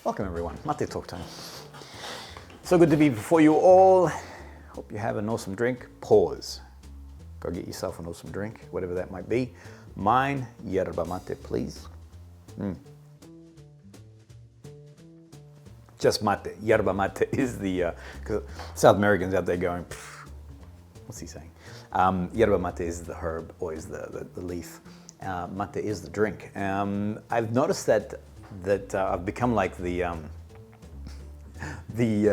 Welcome everyone, Mate Talk time. So good to be before you all. Hope you have an awesome drink. Pause. Go get yourself an awesome drink, whatever that might be. Mine, Yerba Maté, please. Just mate. Yerba Maté is the, because South Americans out there going, what's he saying? Yerba Maté is the herb, or is the leaf. Mate is the drink. I've noticed that I've become like the mate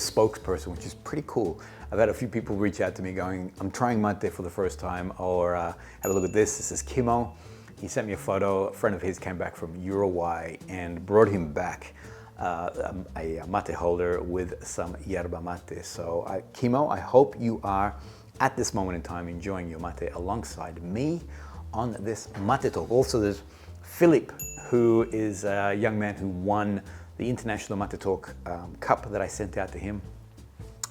spokesperson, which is pretty cool. I've had a few people reach out to me going, I'm trying mate for the first time, or have a look at this. This is Kimo. He sent me a photo. A friend of his came back from Uruguay and brought him back a mate holder with some yerba mate. So Kimo, I hope you are at this moment in time enjoying your mate alongside me on this Mate Talk. Also there's Philip, who is a young man who won the International Mate Talk cup that I sent out to him.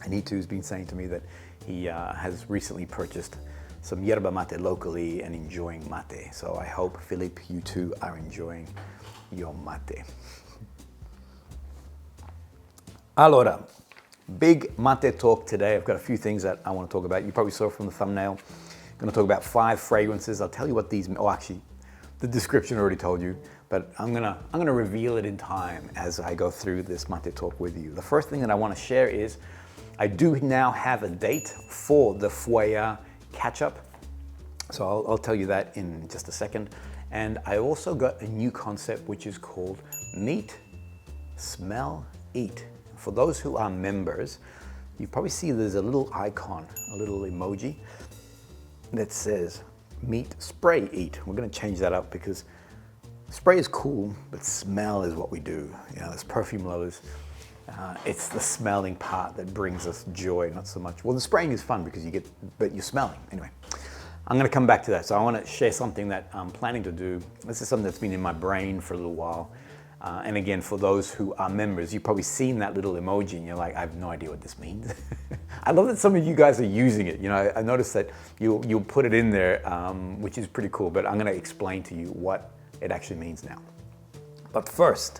And he too has been saying to me that he has recently purchased some yerba mate locally and enjoying mate. So I hope, Philip, you too are enjoying your mate. Allora, big mate talk today. I've got a few things that I want to talk about. You probably saw from the thumbnail. I'm going to talk about 5 fragrances. I'll tell you what these, oh actually, the description already told you, but I'm gonna reveal it in time as I go through this mate talk with you. The first thing that I want to share is I do now have a date for the Fueguia catch-up. So I'll tell you that in just a second. And I also got a new concept which is called Meet, Smell, Eat. For those who are members, you probably see there's a little icon, a little emoji that says Meet, Spray, Eat. We're going to change that up because spray is cool, but smell is what we do. You know, as perfume lovers, it's the smelling part that brings us joy, not so much. Well, the spraying is fun because but you're smelling. Anyway, I'm going to come back to that. So I want to share something that I'm planning to do. This is something that's been in my brain for a little while. And again, for those who are members, you've probably seen that little emoji and you're like, I have no idea what this means. I love that some of you guys are using it. You know, I noticed that you'll put it in there, which is pretty cool, but I'm going to explain to you what it actually means now. But first,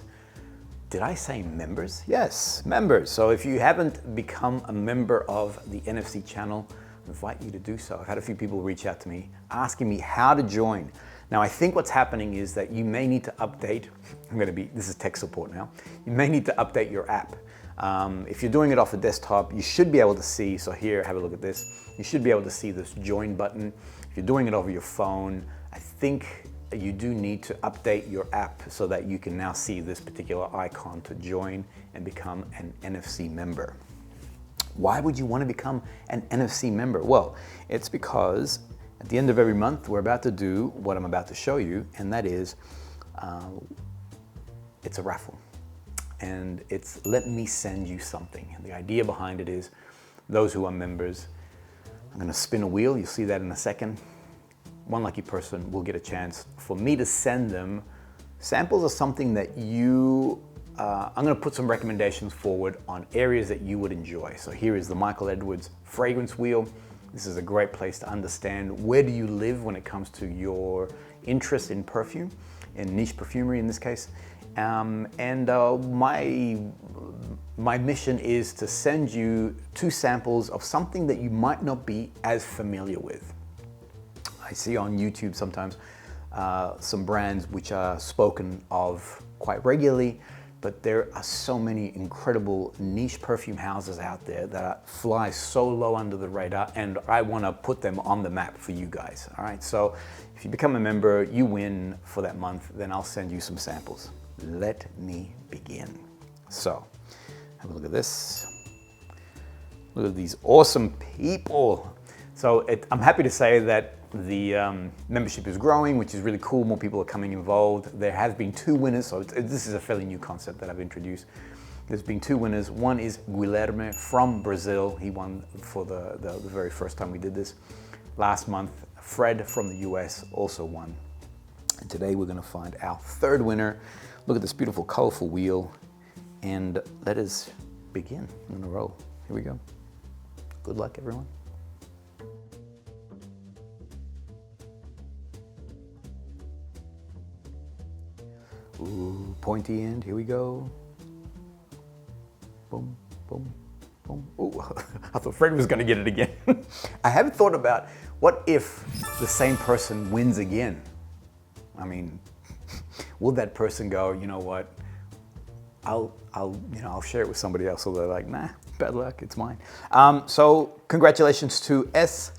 did I say members? Yes, members. So if you haven't become a member of the NFC channel, I invite you to do so. I've had a few people reach out to me asking me how to join. Now, I think what's happening is that you may need to update. This is tech support now. You may need to update your app. If you're doing it off a desktop, you should be able to see, so here, have a look at this. You should be able to see this join button. If you're doing it over your phone, I think you do need to update your app so that you can now see this particular icon to join and become an NFC member. Why would you want to become an NFC member? Well, it's because at the end of every month, we're about to do what I'm about to show you, and that is, it's a raffle. And it's let me send you something. And the idea behind it is, those who are members, I'm gonna spin a wheel, you'll see that in a second. One lucky person will get a chance for me to send them samples of something that I'm gonna put some recommendations forward on areas that you would enjoy. So here is the Michael Edwards fragrance wheel. This is a great place to understand where do you live when it comes to your interest in perfume, in niche perfumery in this case. My mission is to send you 2 samples of something that you might not be as familiar with. I see on YouTube sometimes some brands which are spoken of quite regularly, but there are so many incredible niche perfume houses out there that fly so low under the radar, and I want to put them on the map for you guys. All right, so if you become a member, you win for that month, then I'll send you some samples. Let me begin. So, have a look at this. Look at these awesome people. So I'm happy to say that the membership is growing, which is really cool. More people are coming involved. There have been 2 winners, so this is a fairly new concept that I've introduced. There's been 2 winners. One is Guilherme from Brazil. He won for the very first time we did this. Last month, Fred from the US also won. And today we're gonna find our 3rd winner. Look at this beautiful, colorful wheel. And let us begin in a row. Here we go. Good luck, everyone. Ooh, pointy end, here we go. Boom, boom, boom. Ooh, I thought Fred was gonna get it again. I haven't thought about what if the same person wins again? I mean, will that person go, you know what? I'll share it with somebody else, or they're like, nah, bad luck, it's mine. So congratulations to S.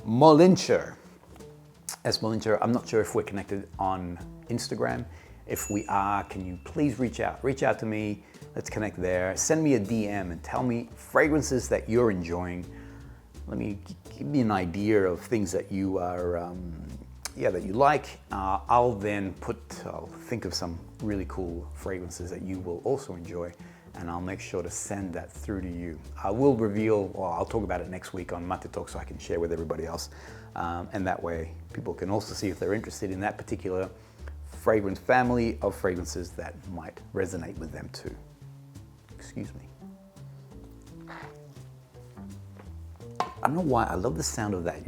Molincher. S. Molincher, I'm not sure if we're connected on Instagram. If we are, can you please reach out? Reach out to me, let's connect there. Send me a DM and tell me fragrances that you're enjoying. Let me give me an idea of things that you are, that you like. I'll think of some really cool fragrances that you will also enjoy, and I'll make sure to send that through to you. I will reveal, or I'll talk about it next week on Mate Talk so I can share with everybody else. And that way people can also see if they're interested in that particular fragrance family of fragrances that might resonate with them too. Excuse me. I don't know why, I love the sound of that. I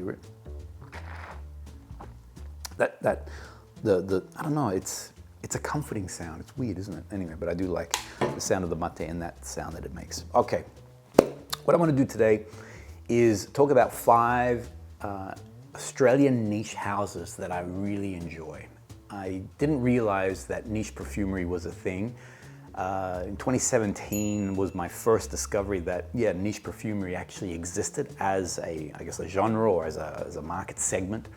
don't know, it's a comforting sound. It's weird, isn't it? Anyway, but I do like the sound of the mate and that sound that it makes. Okay, what I want to do today is talk about 5 Australian niche houses that I really enjoy. I didn't realize that niche perfumery was a thing. In 2017 was my first discovery that, niche perfumery actually existed as a genre or as a market segment.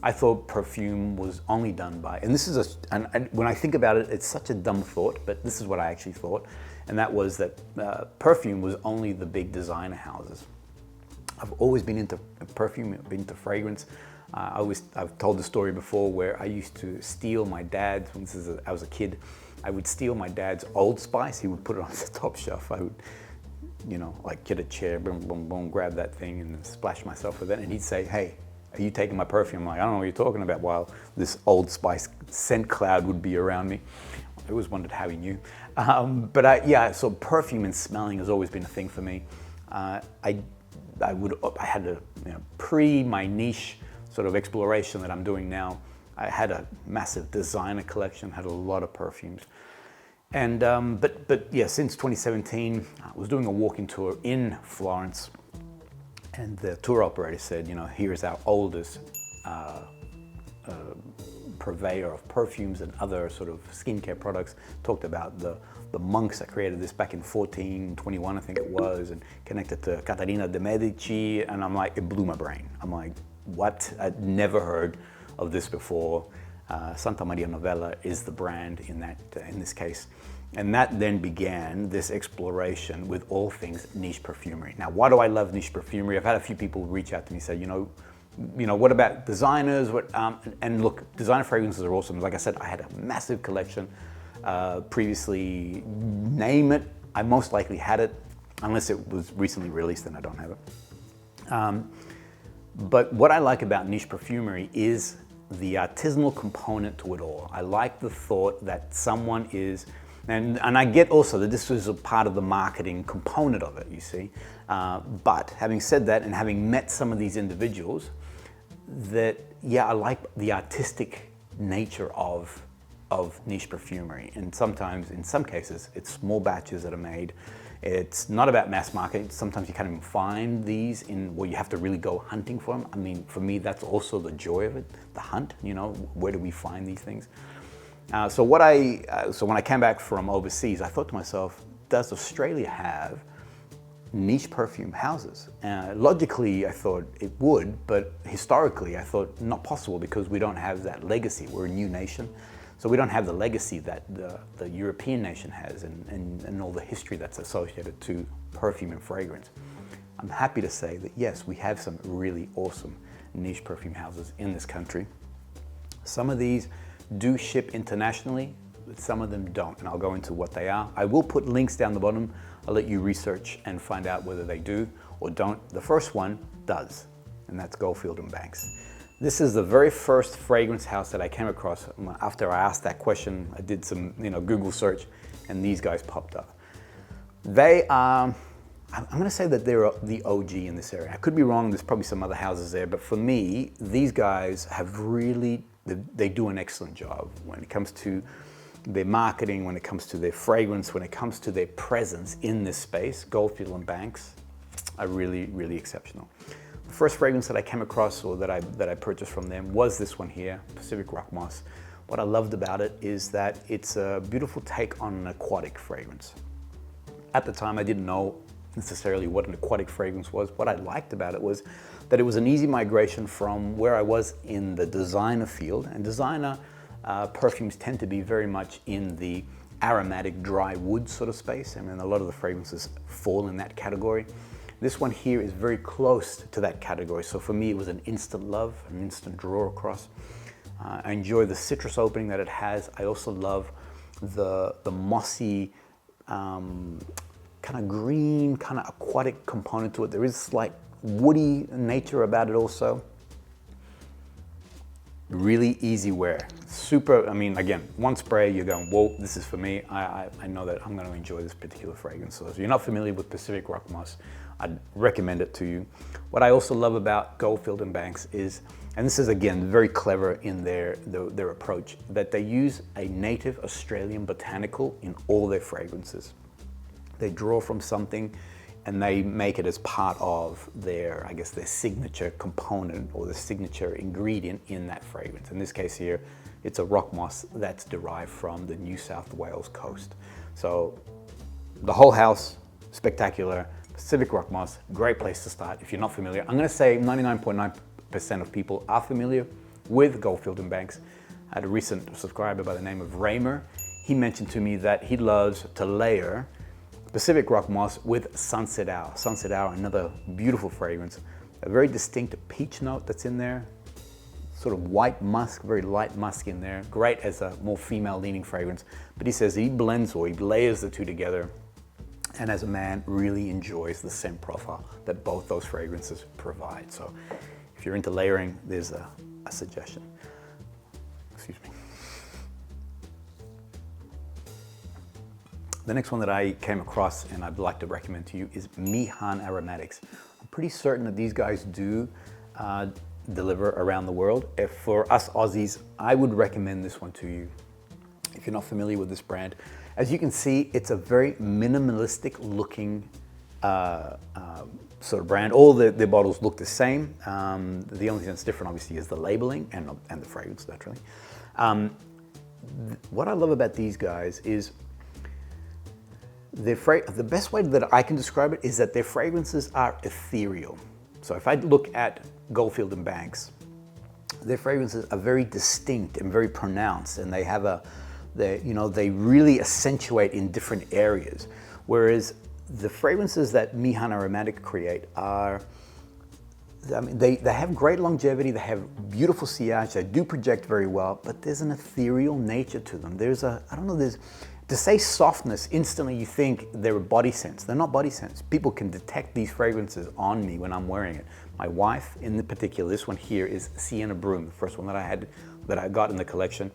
I thought perfume was only done by, and this is and when I think about it, it's such a dumb thought, but this is what I actually thought, and that was that perfume was only the big designer houses. I've always been into perfume, been into fragrance. I've told the story before where I used to steal my dad's, I was a kid, I would steal my dad's Old Spice. He would put it on the top shelf. I would, like get a chair, boom, boom, boom, grab that thing and splash myself with it. And he'd say, hey, are you taking my perfume? I'm like, I don't know what you're talking about, while this Old Spice scent cloud would be around me. I always wondered how he knew. So perfume and smelling has always been a thing for me. I had a, pre my niche sort of exploration that I'm doing now, I had a massive designer collection, had a lot of perfumes. And, since 2017, I was doing a walking tour in Florence, and the tour operator said, here's our oldest purveyor of perfumes and other sort of skincare products. Talked about the monks that created this back in 1421, I think it was, and connected to Caterina de' Medici, and I'm like, it blew my brain. I'm like, what? I'd never heard of this before. Santa Maria Novella is the brand in this case. And that then began this exploration with all things niche perfumery. Now, why do I love niche perfumery? I've had a few people reach out to me and say, what about designers? And look, designer fragrances are awesome. Like I said, I had a massive collection previously. Name it, I most likely had it, unless it was recently released, then I don't have it. But what I like about niche perfumery is the artisanal component to it all. I like the thought that someone is, and I get also that this is a part of the marketing component of it, you see. But having said that, and having met some of these individuals, that, I like the artistic nature of niche perfumery. And sometimes, in some cases, it's small batches that are made. It's not about mass marketing. Sometimes you can't even find these where you have to really go hunting for them. I mean, for me, that's also the joy of it, the hunt, where do we find these things? So when I came back from overseas, I thought to myself, does Australia have niche perfume houses? Logically, I thought it would, but historically, I thought not possible because we don't have that legacy. We're a new nation. So we don't have the legacy that the European nation has and all the history that's associated to perfume and fragrance. I'm happy to say that yes, we have some really awesome niche perfume houses in this country. Some of these do ship internationally, but some of them don't, and I'll go into what they are. I will put links down the bottom. I'll let you research and find out whether they do or don't. The first one does, and that's Goldfield and Banks. This is the very first fragrance house that I came across. After I asked that question, I did some Google search, and these guys popped up. They are, I'm going to say that they're the OG in this area. I could be wrong, there's probably some other houses there, but for me, these guys have really, they do an excellent job when it comes to their marketing, when it comes to their fragrance, when it comes to their presence in this space, Goldfield and Banks are really, really exceptional. The first fragrance that I came across, or that I purchased from them, was this one here, Pacific Rock Moss. What I loved about it is that it's a beautiful take on an aquatic fragrance. At the time, I didn't know necessarily what an aquatic fragrance was. What I liked about it was that it was an easy migration from where I was in the designer field, and designer perfumes tend to be very much in the aromatic dry wood sort of space. I mean, a lot of the fragrances fall in that category. This one here is very close to that category. So for me, it was an instant love, an instant draw across. I enjoy the citrus opening that it has. I also love the mossy, kind of green, kind of aquatic component to it. There is slight woody nature about it also. Really easy wear. Super, I mean, again, one spray, you're going, whoa, this is for me. I know that I'm going to enjoy this particular fragrance. So if you're not familiar with Pacific Rock Moss, I'd recommend it to you. What I also love about Goldfield and Banks is, and this is again very clever in their approach, that they use a native Australian botanical in all their fragrances. They draw from something and they make it as part of their, I guess, their signature component or the signature ingredient in that fragrance. In this case here, it's a rock moss that's derived from the New South Wales coast. So the whole house, spectacular. Pacific Rock Moss, great place to start. If you're not familiar, I'm gonna say 99.9% of people are familiar with Goldfield and Banks. I had a recent subscriber by the name of Raymer. He mentioned to me that he loves to layer Pacific Rock Moss with Sunset Hour. Sunset Hour, another beautiful fragrance. A very distinct peach note that's in there. Sort of white musk, very light musk in there. Great as a more female leaning fragrance. But he says he blends or he layers the two together, and as a man, really enjoys the scent profile that both those fragrances provide. So if you're into layering, there's a suggestion. Excuse me. The next one that I came across and I'd like to recommend to you is MIHAN Aromatics. I'm pretty certain that these guys do deliver around the world. If for us Aussies, I would recommend this one to you. If you're not familiar with this brand, as you can see, it's a very minimalistic looking sort of brand. All the bottles look the same. The only thing that's different obviously is the labeling and the fragrance naturally. What I love about these guys is the best way that I can describe it is that their fragrances are ethereal. So if I look at Goldfield and Banks, their fragrances are very distinct and very pronounced, and they have they really accentuate in different areas. Whereas the fragrances that MIHAN Aromatic create are, I mean, they have great longevity, they have beautiful sillage, they do project very well, but there's an ethereal nature to them. To say softness, instantly you think they're body scents. They're not body scents. People can detect these fragrances on me when I'm wearing it. My wife, in particular, this one here is Sienna Broom, the first one that I got in the collection.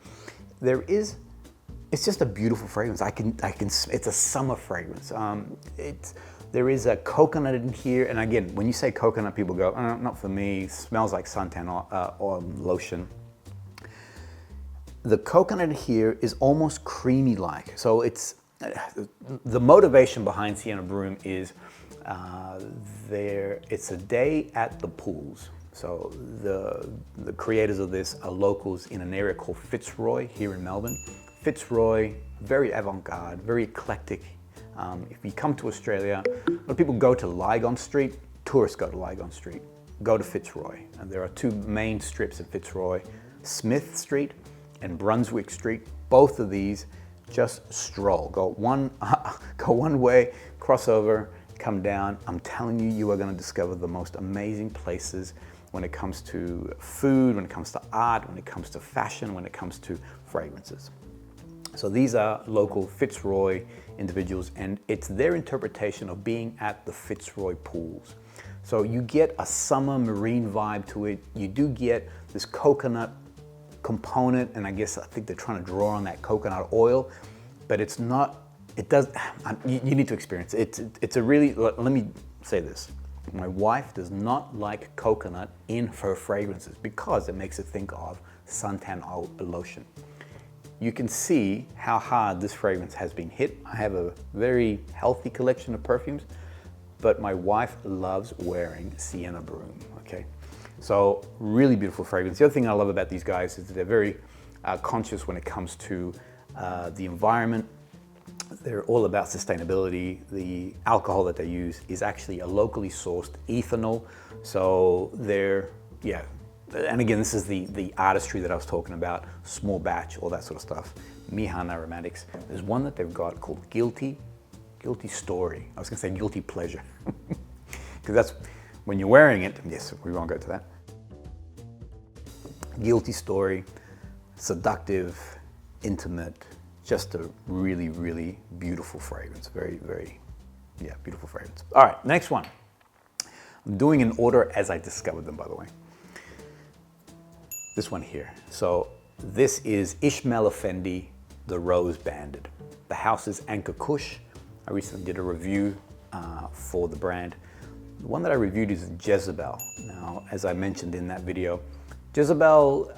It's just a beautiful fragrance. It's a summer fragrance. There is a coconut in here, and again, when you say coconut, people go, oh, not for me. It smells like suntan or lotion. The coconut here is almost creamy-like. So it's the motivation behind Sienna Broom is it's a day at the pools. So the creators of this are locals in an area called Fitzroy here in Melbourne. Fitzroy, very avant-garde, very eclectic. If you come to Australia, a lot of people go to Lygon Street, tourists go to Lygon Street, go to Fitzroy. And there are two main strips in Fitzroy, Smith Street and Brunswick Street. Both of these, just stroll. Go one way, cross over, come down. I'm telling you, you are gonna discover the most amazing places when it comes to food, when it comes to art, when it comes to fashion, when it comes to fragrances. So these are local Fitzroy individuals, and it's their interpretation of being at the Fitzroy pools. So you get a summer marine vibe to it. You do get this coconut component, and I think they're trying to draw on that coconut oil, but it's not, you need to experience it. It's a really, let me say this. My wife does not like coconut in her fragrances because it makes her think of suntan lotion. you can see how hard this fragrance has been hit. I have a very healthy collection of perfumes, but my wife loves wearing Sienna Broom, okay? So really beautiful fragrance. The other thing I love about these guys is that they're very conscious when it comes to the environment. They're all about sustainability. The alcohol that they use is actually a locally sourced ethanol. So they're, yeah. And again, this is the artistry that I was talking about, small batch, all that sort of stuff. MIHAN aromatics. There's one that they've got called Guilty Story. I was gonna say Guilty Pleasure. Because that's, when you're wearing it, yes, we won't go to that. Guilty Story, seductive, intimate, just a really, really beautiful fragrance. Very, very, yeah, beautiful fragrance. All right, next one. I'm doing in order as I discovered them, by the way. This one here. So this is Ismail Effendi, the Rose Banded. The house is ANKA Kush. I recently did a review for the brand. The one that I reviewed is Jezebel. Now, as I mentioned in that video, Jezebel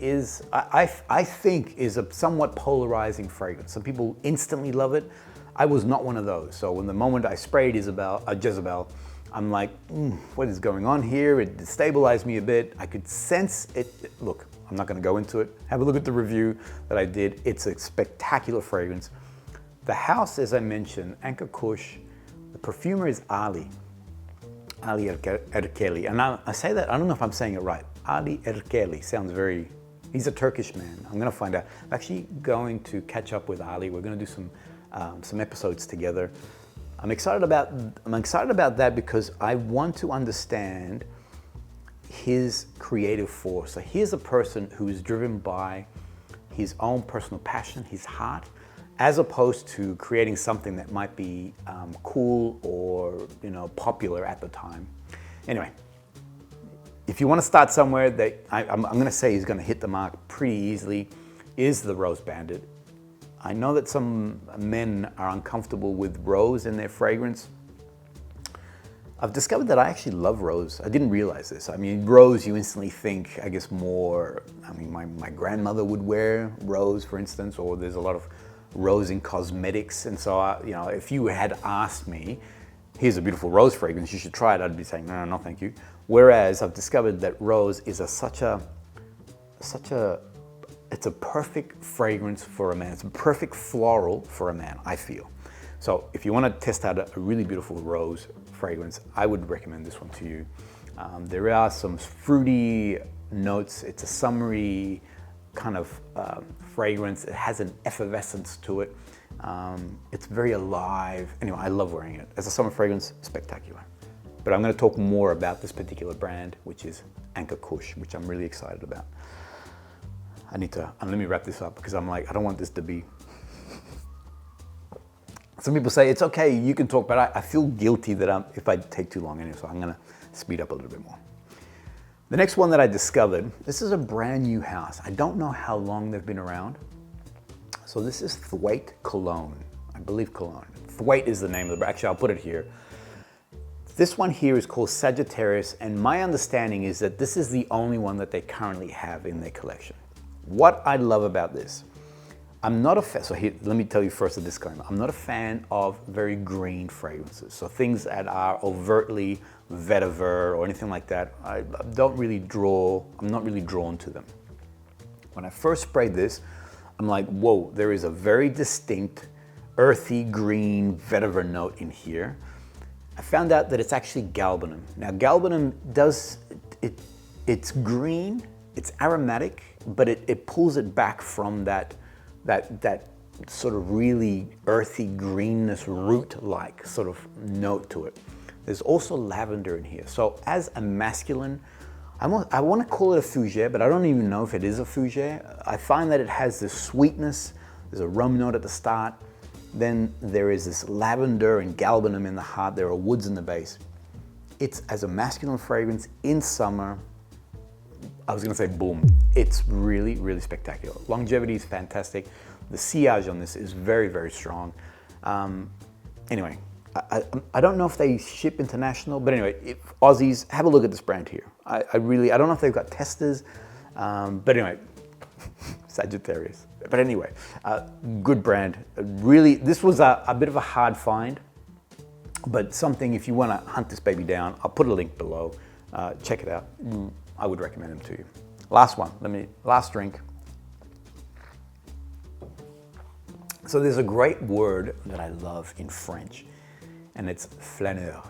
is, I think, is a somewhat polarizing fragrance. Some people instantly love it. I was not one of those. So when the moment I sprayed Jezebel, I'm like, what is going on here? It destabilized me a bit. I could sense it. Look, I'm not gonna go into it. Have a look at the review that I did. It's a spectacular fragrance. The house, as I mentioned, ANKA Kush, the perfumer is Ali Erkeli. And I say that, I don't know if I'm saying it right. Ali Erkeli sounds very, he's a Turkish man. I'm gonna find out. I'm actually going to catch up with Ali. We're gonna do some episodes together. I'm excited about that because I want to understand his creative force. So here's a person who is driven by his own personal passion, his heart, as opposed to creating something that might be cool or popular at the time. Anyway, if you want to start somewhere that I'm going to say is going to hit the mark pretty easily, is the Rose Banded. I know that some men are uncomfortable with rose in their fragrance. I've discovered that I actually love rose. I didn't realize this. I mean, rose, you instantly think, I guess, more, I mean, my grandmother would wear rose, for instance, or there's a lot of rose in cosmetics. And so, if you had asked me, here's a beautiful rose fragrance, you should try it, I'd be saying, no, thank you. Whereas I've discovered that rose is it's a perfect fragrance for a man. It's a perfect floral for a man, I feel. So if you want to test out a really beautiful rose fragrance, I would recommend this one to you. There are some fruity notes. It's a summery kind of fragrance. It has an effervescence to it. It's very alive. Anyway, I love wearing it. As a summer fragrance, spectacular. But I'm going to talk more about this particular brand, which is ANKA Kush, which I'm really excited about. Let me wrap this up because I'm like, I don't want this to be. Some people say, it's okay, you can talk, but I feel guilty that if I take too long anyway, so I'm gonna speed up a little bit more. The next one that I discovered, this is a brand new house. I don't know how long they've been around. So this is THWAITES Cologne, I believe Cologne. THWAITES is the name of the brand. Actually, I'll put it here. This one here is called Sagittarius, and my understanding is that this is the only one that they currently have in their collection. What I love about this, I'm not a fan, so here, let me tell you first a disclaimer. I'm not a fan of very green fragrances. So things that are overtly vetiver or anything like that, I'm not really drawn to them. When I first sprayed this, I'm like, whoa, there is a very distinct earthy green vetiver note in here. I found out that it's actually galbanum. Now galbanum it's green, it's aromatic, but it pulls it back from that sort of really earthy greenness, root-like sort of note to it. There's also lavender in here. So as a masculine, I want to call it a fougere, but I don't even know if it is a fougere. I find that it has this sweetness, there's a rum note at the start, then there is this lavender and galbanum in the heart, there are woods in the base. It's, as a masculine fragrance in summer, I was gonna say boom. It's really, really spectacular. Longevity is fantastic. The sillage on this is very, very strong. Anyway, I don't know if they ship international, but anyway, Aussies, have a look at this brand here. I don't know if they've got testers, but anyway, Sagittarius. But anyway, good brand. Really, this was a bit of a hard find, but something, if you want to hunt this baby down, I'll put a link below. Check it out. I would recommend them to you. Last one, last drink. So there's a great word that I love in French, and it's flaneur.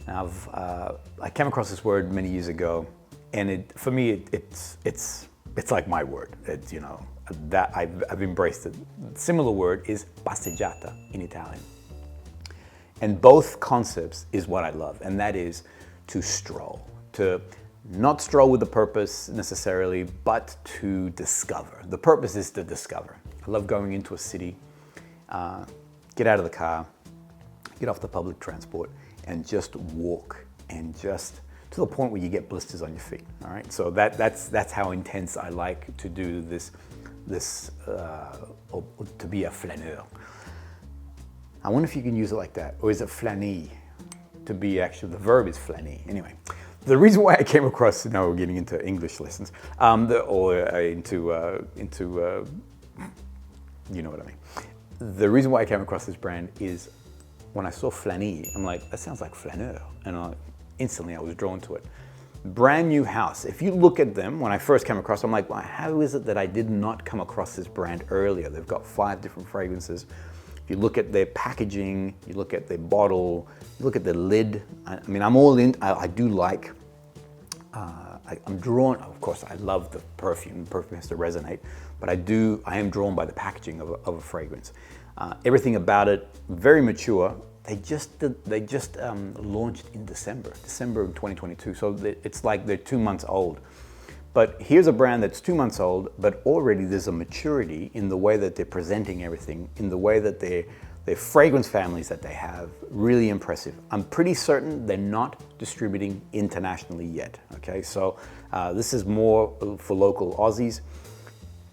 Now, I came across this word many years ago, and for me, it's like my word. It's, you know, that I've embraced it. Similar word is passeggiata in Italian. And both concepts is what I love, and that is to stroll. To not stroll with a purpose necessarily, but to discover. The purpose is to discover. I love going into a city, get out of the car, get off the public transport, and just walk, and just to the point where you get blisters on your feet. All right, so that's how intense I like to do this or to be a flaneur. I wonder if you can use it like that, or is it flâner? To be actually, the verb is flâner. Anyway, the reason why I came across, now we're getting into English lessons, you know what I mean. The reason why I came across this brand is when I saw flâner, I'm like, that sounds like flaneur, and instantly I was drawn to it. Brand new house. If you look at them, when I first came across, I'm like, well, how is it that I did not come across this brand earlier? They've got 5 different fragrances. If you look at their packaging, you look at their bottle, you look at the lid. I mean, I'm all in. I do like. I'm drawn. Of course, I love the perfume. Perfume has to resonate, but I am drawn by the packaging of a fragrance. Everything about it, very mature. They just launched in December of 2022. So it's like they're 2 months old. But here's a brand that's 2 months old, but already there's a maturity in the way that they're presenting everything, in the way that their fragrance families that they have, really impressive. I'm pretty certain they're not distributing internationally yet, okay? So this is more for local Aussies.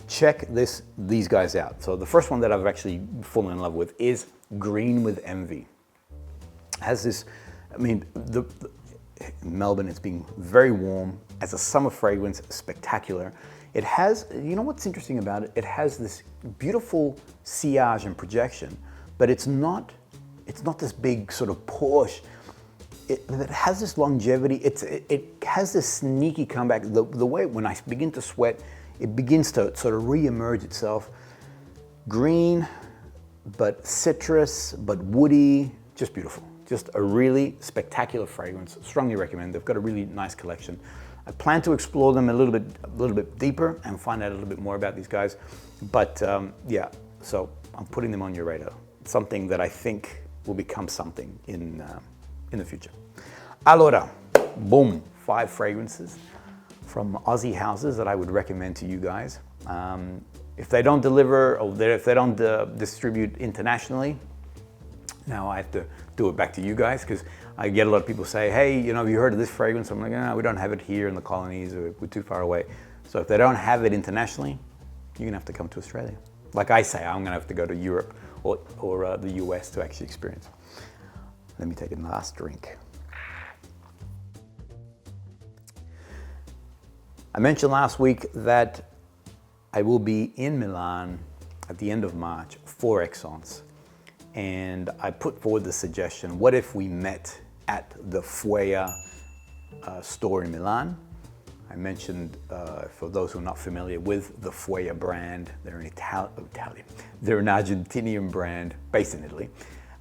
Check these guys out. So the first one that I've actually fallen in love with is Green with Envy. Has this, I mean, Melbourne, it's been very warm. As a summer fragrance, spectacular. It has, you know what's interesting about it? It has this beautiful sillage and projection, but it's not this big sort of Porsche. It has this longevity. It has this sneaky comeback. The way when I begin to sweat, it begins to sort of re-emerge itself. Green, but citrus, but woody, just beautiful. Just a really spectacular fragrance. Strongly recommend. They've got a really nice collection. I plan to explore them a little bit deeper and find out a little bit more about these guys. But yeah, so I'm putting them on your radar. Something that I think will become something in the future. Allora, boom, 5 fragrances from Aussie houses that I would recommend to you guys. If they don't deliver, or if they don't distribute internationally, now I have to do it back to you guys, because I get a lot of people say, hey, you know, have you heard of this fragrance? I'm like, no, we don't have it here in the colonies, or we're too far away. So if they don't have it internationally, you're gonna have to come to Australia. Like I say, I'm gonna have to go to Europe or the US to actually experience. Let me take a last drink. I mentioned last week that I will be in Milan at the end of March for ESXENCE. And I put forward the suggestion, what if we met at the Fueguia store in Milan? I mentioned, for those who are not familiar with the Fueguia brand, they're an Italian. They're an Argentinian brand based in Italy.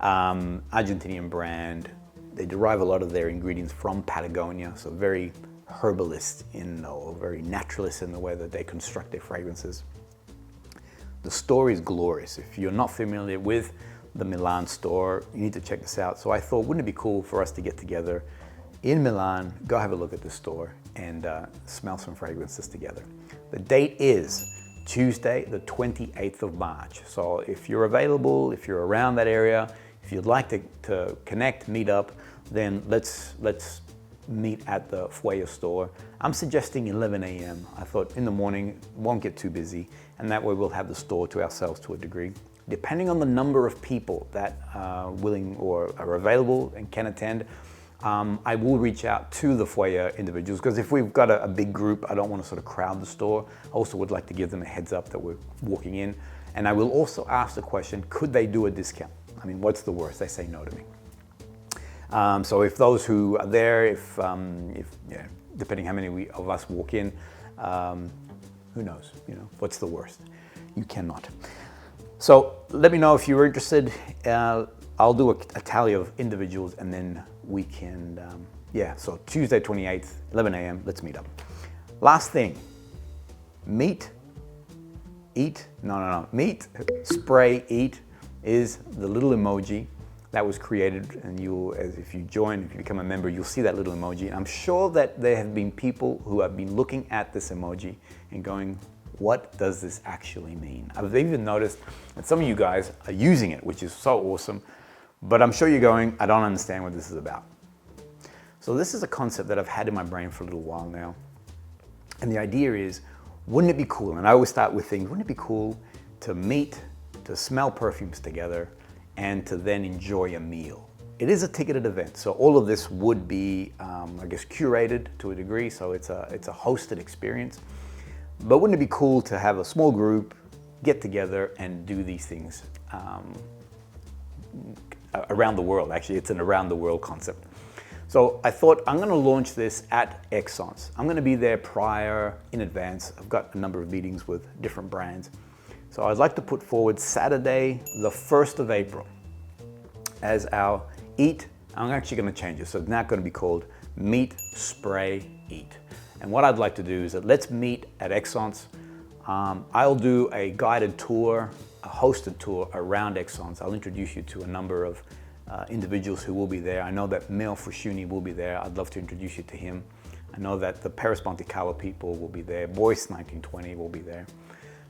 Argentinian brand. They derive a lot of their ingredients from Patagonia, so very herbalist or very naturalist in the way that they construct their fragrances. The store is glorious. If you're not familiar with the Milan store, you need to check this out. So I thought, wouldn't it be cool for us to get together in Milan, go have a look at the store, and smell some fragrances together. The date is Tuesday, the 28th of March. So if you're available, if you're around that area, if you'd like to connect, meet up, then let's meet at the Fueguia store. I'm suggesting 11 a.m. I thought in the morning, won't get too busy, and that way we'll have the store to ourselves to a degree. Depending on the number of people that are willing or are available and can attend, I will reach out to the Fueguia individuals, because if we've got a big group, I don't want to sort of crowd the store. I also would like to give them a heads up that we're walking in. And I will also ask the question, could they do a discount? I mean, what's the worst? They say no to me. So if those who are there, if yeah, depending how many of us walk in, who knows, you know, what's the worst? You cannot. So let me know if you're interested. I'll do a tally of individuals, and then we can, yeah, so Tuesday 28th, 11 a.m., let's meet up. Last thing, meet, eat, no, meet, spray, eat is the little emoji that was created, and if you join, if you become a member, you'll see that little emoji. And I'm sure that there have been people who have been looking at this emoji and going, what does this actually mean? I've even noticed that some of you guys are using it, which is so awesome, but I'm sure you're going, I don't understand what this is about. So this is a concept that I've had in my brain for a little while now. And the idea is, wouldn't it be cool? And I always start with things, wouldn't it be cool to meet, to smell perfumes together, and to then enjoy a meal? It is a ticketed event, so all of this would be, I guess, curated to a degree, so it's a hosted experience. But wouldn't it be cool to have a small group, get together and do these things around the world? Actually, it's an around the world concept. So I thought I'm gonna launch this at ESXENCE. I'm gonna be there prior, in advance. I've got a number of meetings with different brands. So I'd like to put forward Saturday, the 1st of April as our eat. I'm actually gonna change it. So it's now gonna be called Meet, Spray, Eat. And what I'd like to do is that let's meet at ESXENCE. I'll do a guided tour, a hosted tour around ESXENCE. I'll introduce you to a number of individuals who will be there. I know that Mel Fushuni will be there. I'd love to introduce you to him. I know that the Paris Monte Carlo people will be there. Boyce 1920 will be there.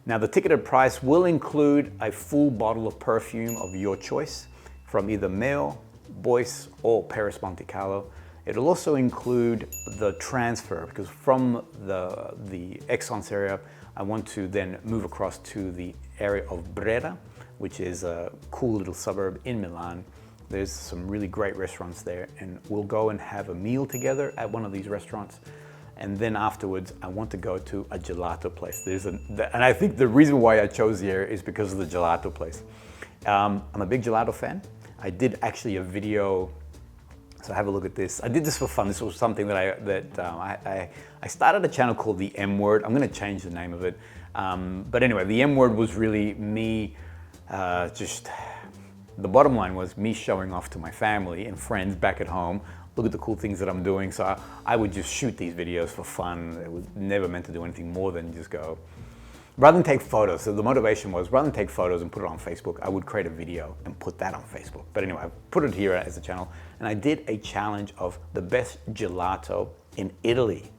Now the ticketed price will include a full bottle of perfume of your choice from either Mel, Boyce, or Paris Monte Carlo. It'll also include the transfer, because from the ESXENCE area, I want to then move across to the area of Brera, which is a cool little suburb in Milan. There's some really great restaurants there, and we'll go and have a meal together at one of these restaurants. And then afterwards, I want to go to a gelato place. And I think the reason why I chose here is because of the gelato place. I'm a big gelato fan. I did actually a video. So have a look at this. I did this for fun. This was something that I started a channel called The M Word. I'm gonna change the name of it. But anyway, The M Word was really me, the bottom line was me showing off to my family and friends back at home. Look at the cool things that I'm doing. So I would just shoot these videos for fun. It was never meant to do anything more than just go. Rather than take photos, so the motivation was, rather than take photos and put it on Facebook, I would create a video and put that on Facebook. But anyway, I put it here as a channel, and I did a challenge of the best gelato in Italy.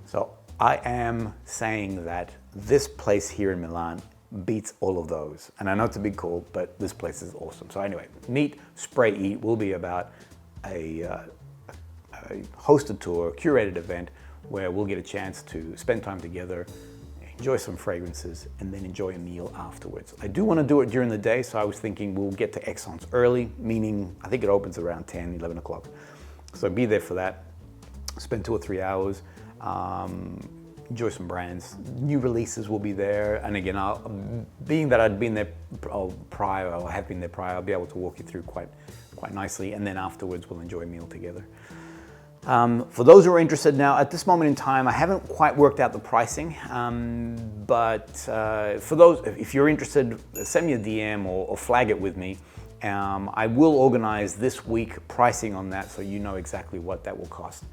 So I am saying that this place here in Milan beats all of those. And I know it's a big call, but this place is awesome. So anyway, Meet, Spray, Eat will be about a hosted tour, curated event, where we'll get a chance to spend time together, enjoy some fragrances, and then enjoy a meal afterwards. I do want to do it during the day, so I was thinking we'll get to ESXENCE early, meaning I think it opens around 10, 11 o'clock. So be there for that, spend 2 or 3 hours, enjoy some brands. New releases will be there, and again, being that I'd been there prior, or have been there prior, I'll be able to walk you through quite nicely, and then afterwards we'll enjoy a meal together. For those who are interested now, at this moment in time, I haven't quite worked out the pricing, but for those, if you're interested, send me a DM or flag it with me. I will organize this week pricing on that, so you know exactly what that will cost.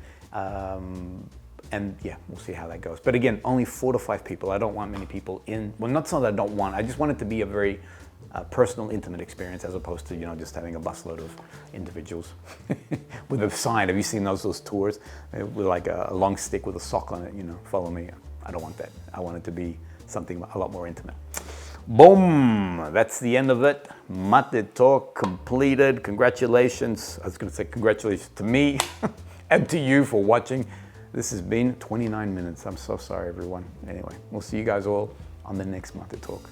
And yeah, we'll see how that goes. But again, only 4 to 5 people. I don't want many people in. Well, not so that I don't want, I just want it to be a very personal, intimate experience, as opposed to, you know, just having a busload of individuals with a sign. Have you seen those tours with like a long stick with a sock on it, you know, follow me? I don't want that. I want it to be something a lot more intimate. Boom, that's the end of it. Mate Talk completed. Congratulations. I was gonna say congratulations to me and to you for watching. This has been 29 minutes. I'm so sorry, everyone. Anyway, we'll see you guys all on the next Mate Talk.